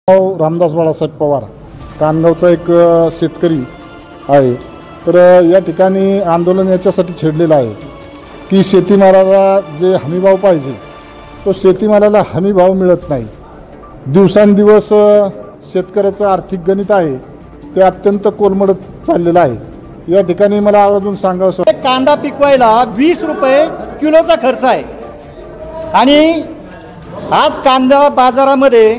रामदास बाळासाहेब पवार कानगावचा एक शेतकरी आहे। तर या ठिकाणी आंदोलन याच्यासाठी छेडलेलं आहे की शेतीमालाला जे हमीभाव पाहिजे तो शेतीमालाला हमीभाव मिळत नाही। दिवसांदिवस शेतकऱ्याचं आर्थिक गणित आहे ते अत्यंत कोलमडत चाललेलं आहे। या ठिकाणी मला आवर्जून सांगावं, कांदा पिकवायला 20 रुपये किलोचा खर्च आहे आणि आज कांदा बाजारामध्ये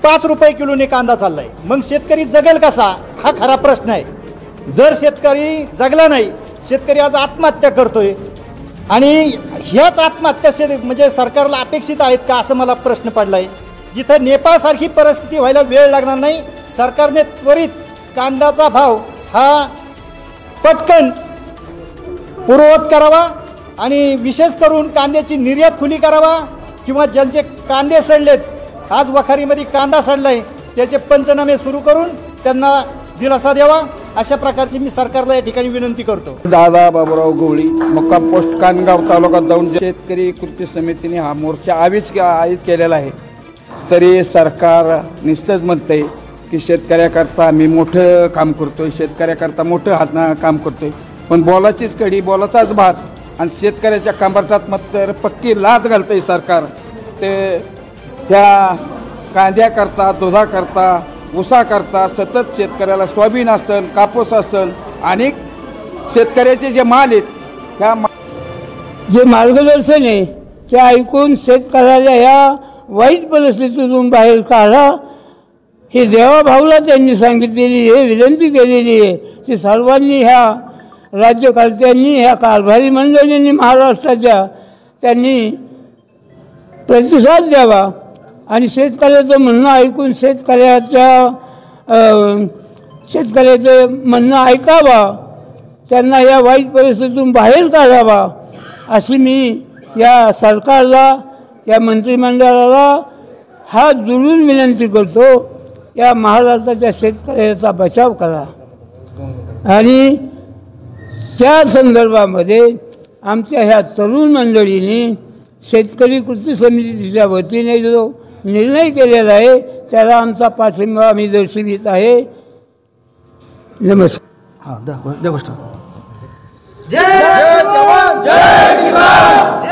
5 रुपये किलोने कांदा चाललाय। मग शेतकरी जगेल कसा हा खरा प्रश्न आहे। जर शेतकरी जगला नाही, शेतकरी आज आत्महत्या करतोय आणि ह्याच आत्महत्या म्हणजे सरकारला अपेक्षित आहेत का असं मला प्रश्न पडलाय। जिथं नेपाळसारखी परिस्थिती व्हायला वेळ लागणार नाही, सरकारने त्वरित कांद्याचा भाव हा पटकन पूर्ववत करावा आणि विशेष करून कांद्याची निर्यात खुली करावा किंवा ज्यांचे कांदे सडलेत, आज वखारीमध्ये कांदा सडलाय त्याचे पंचनामे सुरू करून त्यांना दिलासा द्यावा, अशा प्रकारची मी सरकारला या ठिकाणी विनंती करतो। दादा बाबूराव गवळी, मुक्काम पोस्ट कानगाव तालुक्यात जाऊन शेतकरी कृती समितीने हा मोर्चा आयोजित केलेला आहे। तरी सरकार निश्चितच म्हणते की शेतकऱ्याकरता मी मोठं काम करतोय, शेतकऱ्याकरता मोठं काम करतोय, पण बोलाचीच कडी बोलाचाच भात आणि शेतकऱ्याच्या कंबरटात मात्र पक्की लाच घालतंय सरकार। ते त्या कांद्याकरता, दुधाकरता, ऊसाकरता सतत शेतकऱ्याला सोयाबीन असेल, कापूस असेल आणि शेतकऱ्याचे जे माल आहेत त्या जे मार्गदर्शन आहे ते ऐकून शेतकऱ्याला ह्या वाईट परिस्थितीतून बाहेर काढा हे देवाभाऊला त्यांनी सांगितलेली आहे, विनंती केलेली आहे। ती सर्वांनी ह्या राज्यकर्त्यांनी, ह्या कारभारी मंडळींनी महाराष्ट्राच्या त्यांनी प्रतिसाद द्यावा आणि शेतकऱ्याचं म्हणणं ऐकून शेतकऱ्याचं म्हणणं ऐकावा, त्यांना या वाईट परिस्थितीतून बाहेर काढावा अशी मी या सरकारला, या मंत्रिमंडळाला हात जोडून विनंती करतो। या महाराष्ट्राच्या शेतकऱ्याचा बचाव करा आणि त्या संदर्भामध्ये आमच्या ह्या तरुण मंडळींनी शेतकरी कृती समितीच्या वतीने जो निर्णय केलेला आहे त्याला आमचा पाठिंबा आम्ही दर्शवित आहे। नमस्कार। जय जवान जय किसान।